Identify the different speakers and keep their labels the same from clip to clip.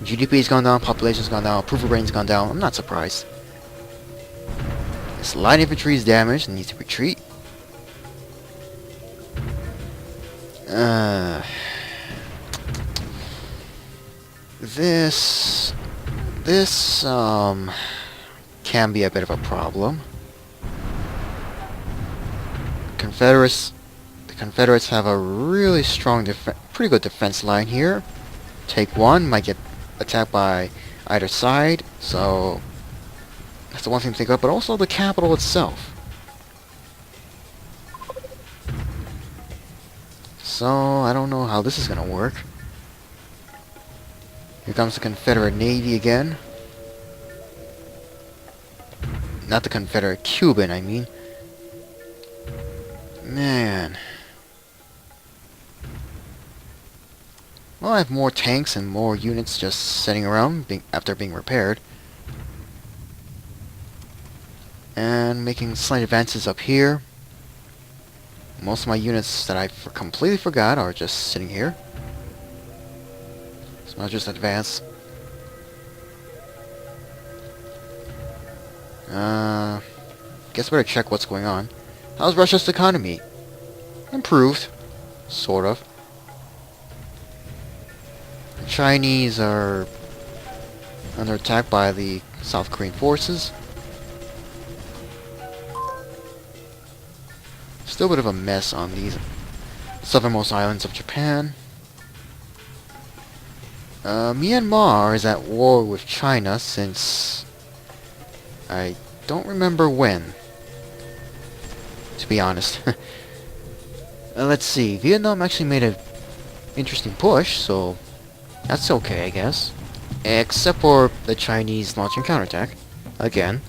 Speaker 1: GDP's gone down, population's gone down, approval rating's gone down. I'm not surprised. This light infantry is damaged and needs to retreat. This can be a bit of a problem. The Confederates have a really strong pretty good defense line here. Take one, might get attacked by either side, so that's the one thing to think of, but also the capital itself. So, I don't know how this is gonna work. Here comes the Confederate Navy again. Not the Confederate Cuban, I mean. Man. Well, I have more tanks and more units just sitting around after being repaired. And making slight advances up here. Most of my units that I completely forgot are just sitting here. So I'll just advance. Guess better check what's going on. How's Russia's economy? Improved. Sort of. The Chinese are under attack by the South Korean forces. Still a bit of a mess on these southernmost islands of Japan. Myanmar is at war with China since I don't remember when, to be honest. Let's see, Vietnam actually made an interesting push, so that's okay, I guess. Except for the Chinese launching counterattack. Again.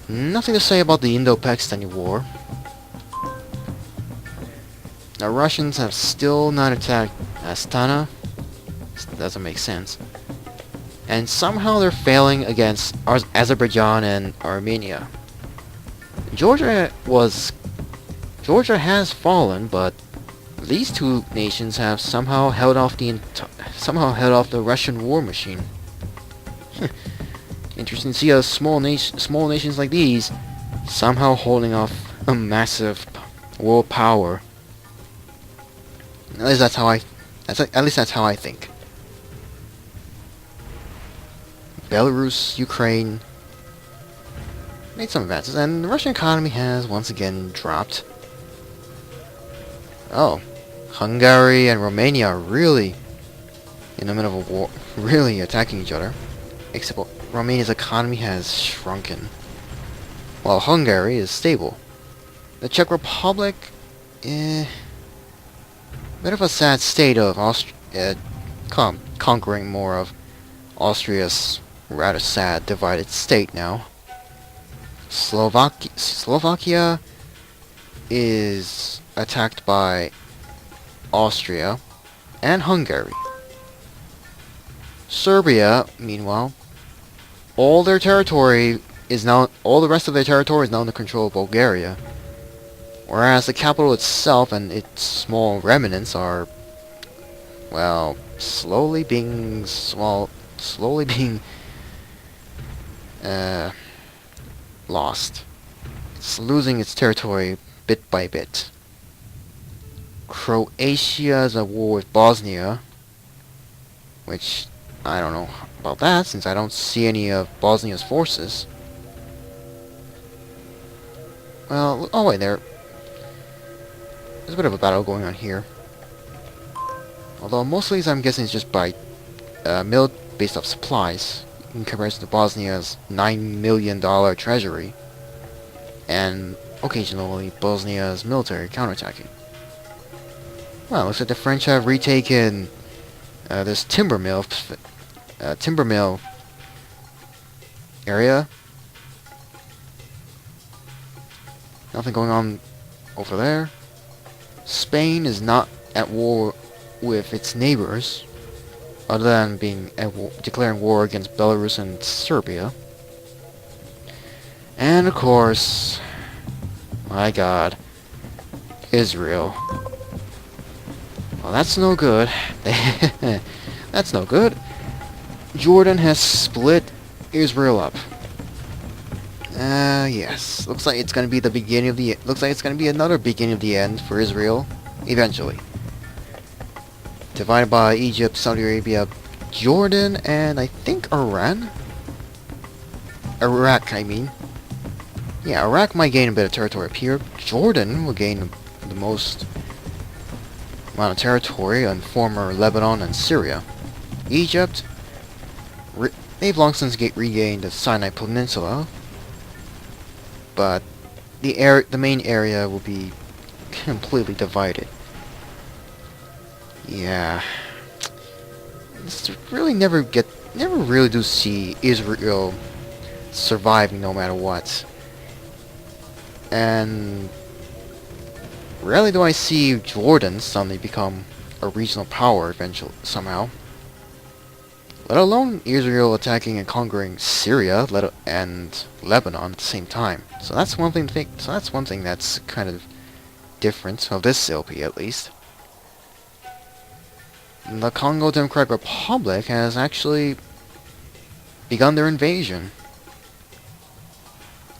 Speaker 1: Nothing to say about the Indo-Pakistani war. The Russians have still not attacked Astana. Doesn't make sense. And somehow they're failing against Azerbaijan and Armenia. Georgia has fallen, but these two nations have somehow held off the Russian war machine. Interesting to see how small nations like these somehow holding off a massive world power. At least that's how I think. Belarus, Ukraine made some advances, and the Russian economy has once again dropped. Oh, Hungary and Romania are really in the middle of a war, really attacking each other. Except Romania's economy has shrunken, while Hungary is stable. The Czech Republic, bit of a sad state of conquering more of Austria's rather sad divided state now. Slovakia is attacked by Austria and Hungary. Serbia, meanwhile, all the rest of their territory is now under control of Bulgaria, whereas the capital itself and its small remnants are, well, slowly being lost. It's losing its territory bit by bit. Croatia is at war with Bosnia, which I don't know about that, since I don't see any of Bosnia's forces. Well, oh wait, there's a bit of a battle going on here. Although most of these I'm guessing is just by based off supplies, in comparison to Bosnia's $9 million treasury, and occasionally Bosnia's military counterattacking. Well, looks like the French have retaken this timber mill area. Nothing going on over there. Spain is not at war with its neighbors, other than being declaring war against Belarus and Serbia. And of course, my God, Israel. Well, that's no good. That's no good. Jordan has split Israel up. Yes. Looks like it's gonna be the beginning of the... Looks like it's gonna be another beginning of the end for Israel, eventually. Divided by Egypt, Saudi Arabia, Jordan, and I think Iran? Iraq, I mean. Yeah, Iraq might gain a bit of territory up here. Jordan will gain the most amount of territory on former Lebanon and Syria. Egypt, they've long since regained the Sinai Peninsula, but the main area will be completely divided. Yeah, it's really never really do see Israel surviving no matter what. And rarely do I see Jordan suddenly become a regional power eventually, somehow. Let alone Israel attacking and conquering Syria and Lebanon at the same time. So that's one thing to think. So that's one thing that's kind of different of this LP at least. The Congo Democratic Republic has actually begun their invasion.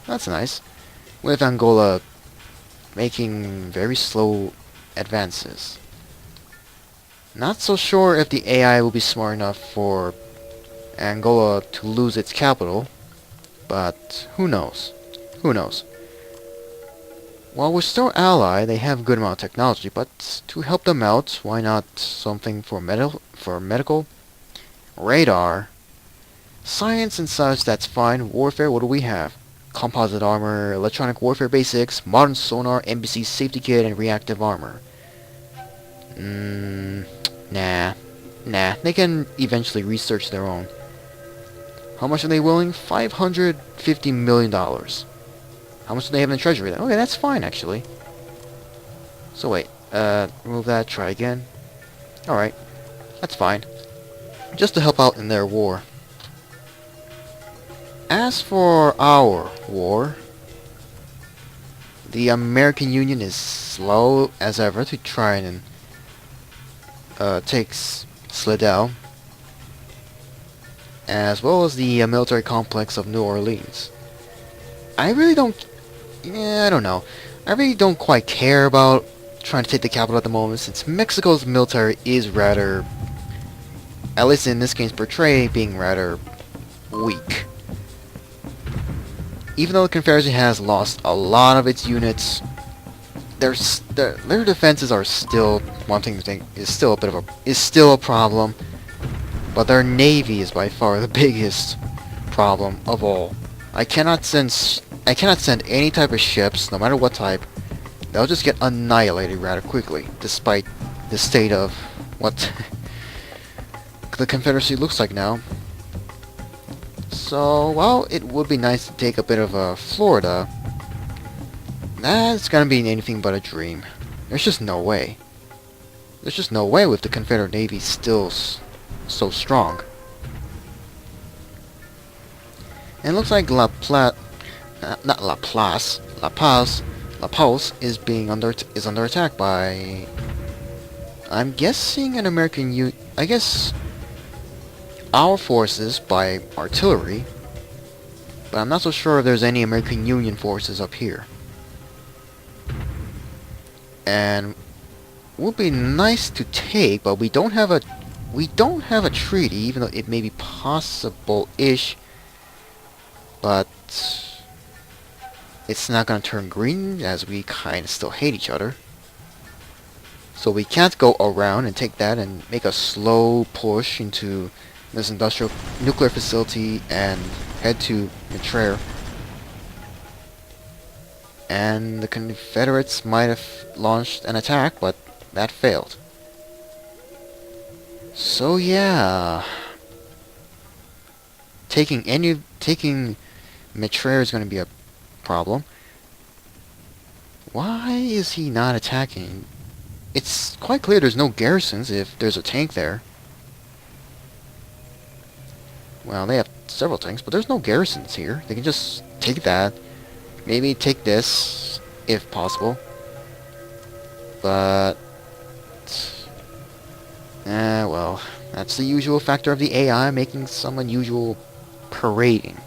Speaker 1: That's nice. With Angola making very slow advances. Not so sure if the AI will be smart enough for Angola to lose its capital, but who knows? Who knows? While we're still allied, they have a good amount of technology, but to help them out, why not something for medical? Radar. Science and such, that's fine. Warfare, what do we have? Composite armor, electronic warfare basics, modern sonar, NBC safety kit, and reactive armor. Nah. They can eventually research their own. How much are they willing? $550 million. How much do they have in the treasury? Okay, that's fine, actually. So wait, remove that, try again. Alright, that's fine. Just to help out in their war. As for our war, the American Union is slow as ever to try and take Slidell, as well as the military complex of New Orleans. I really don't... Yeah, I don't know. I really don't quite care about trying to take the capital at the moment, since Mexico's military is rather, at least in this case portrayed, being rather weak. Even though the Confederacy has lost a lot of its units, their defenses are still one thing to think is still a problem. But their navy is by far the biggest problem of all. I cannot send any type of ships, no matter what type. They'll just get annihilated rather quickly, despite the state of what the Confederacy looks like now. So, while it would be nice to take a bit of Florida, that's gonna be anything but a dream. There's just no way. There's just no way with the Confederate Navy still so strong. And it looks like La Paz is under attack by, I'm guessing, an American I guess our forces by artillery, but I'm not so sure if there's any American Union forces up here. And would be nice to take, but we don't have a treaty, even though it may be possible-ish. But it's not gonna turn green, as we kind of still hate each other. So we can't go around and take that and make a slow push into this industrial nuclear facility and head to Metre. And the Confederates might have launched an attack, but that failed. So yeah, taking Metre is going to be a problem. Why is he not attacking? It's quite clear there's no garrisons if there's a tank there. Well, they have several tanks, but there's no garrisons here. They can just take that. Maybe take this, if possible. But well, That's the usual factor of the AI, making some unusual parading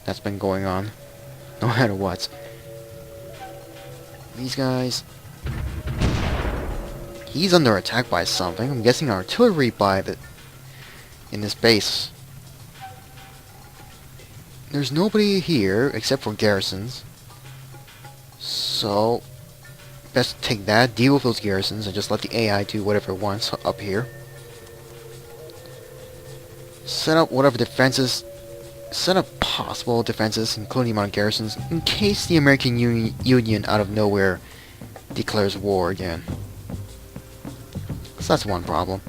Speaker 1: that's been going on, no matter what. These guys... He's under attack by something. I'm guessing artillery by the... in this base. There's nobody here except for garrisons. So... best take that, deal with those garrisons, and just let the AI do whatever it wants up here. Set up whatever defenses... set up possible defenses, including the amount of garrisons, in case the American Union out of nowhere declares war again. So that's one problem.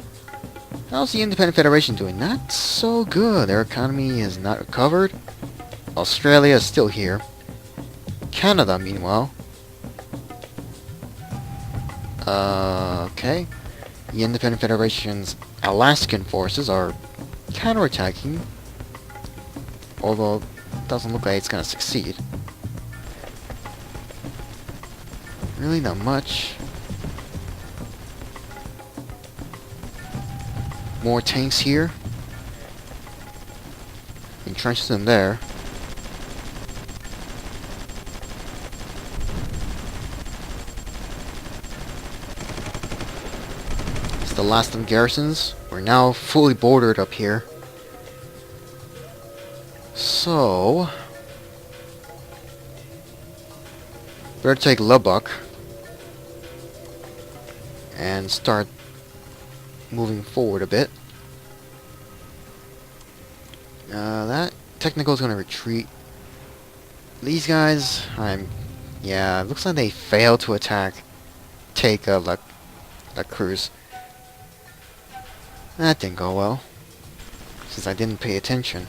Speaker 1: How's the Independent Federation doing? Not so good. Their economy has not recovered. Australia is still here. Canada, meanwhile. Okay. The Independent Federation's Alaskan forces are counterattacking. Although, it doesn't look like it's gonna succeed. Really not much. More tanks here. Entrenches them there. It's the last of garrisons. We're now fully bordered up here. So... better take Lubbock. And start moving forward a bit. That technical is going to retreat. These guys, yeah, it looks like they failed to take La Cruz. That didn't go well, since I didn't pay attention.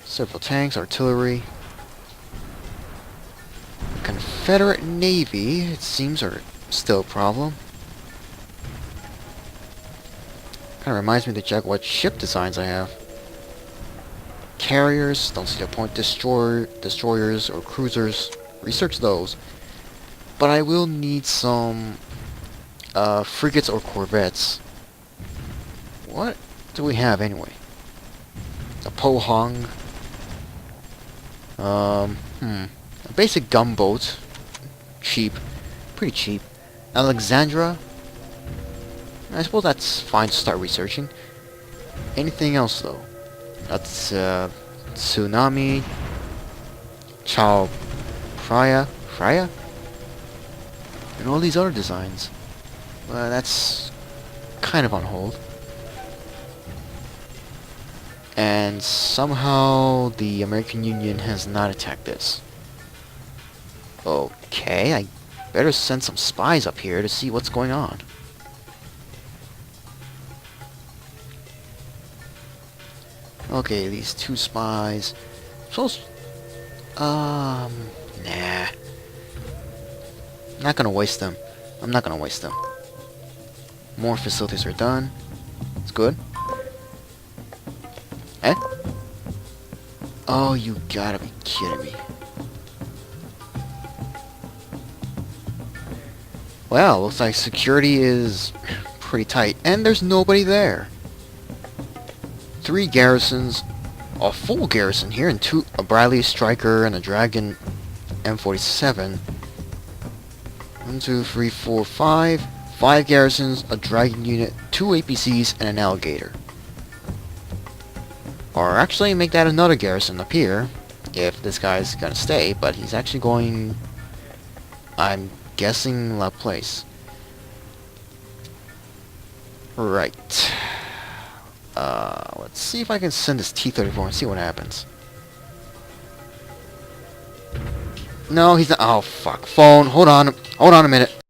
Speaker 1: Several tanks, artillery. Confederate Navy, it seems, are still a problem. Kind of reminds me to check what ship designs I have. Carriers, don't see the point. Destroyers or cruisers, research those. But I will need some frigates or corvettes. What do we have anyway? A Pohang. A basic gunboat. Cheap. Pretty cheap. Alexandra. I suppose that's fine to start researching. Anything else though? That's Tsunami, Chao Phraya, and all these other designs. That's kind of on hold. And somehow the American Union has not attacked this. Okay, I better send some spies up here to see what's going on. Okay, these two spies. Nah. Not gonna waste them. I'm not gonna waste them. More facilities are done. It's good. Eh? Oh, you gotta be kidding me. Well, looks like security is pretty tight. And there's nobody there. 3 garrisons, a full garrison here, and a Bradley Striker and a Dragon M47. 1, 2, 3, 4, 5. 5 garrisons, a Dragon unit, 2 APCs, and an Alligator. Or actually make that another garrison up here, if this guy's gonna stay, but he's actually going... I'm guessing La Place. Right. Let's see if I can send this T-34 and see what happens. No, he's not. Oh, fuck. Phone. Hold on a minute.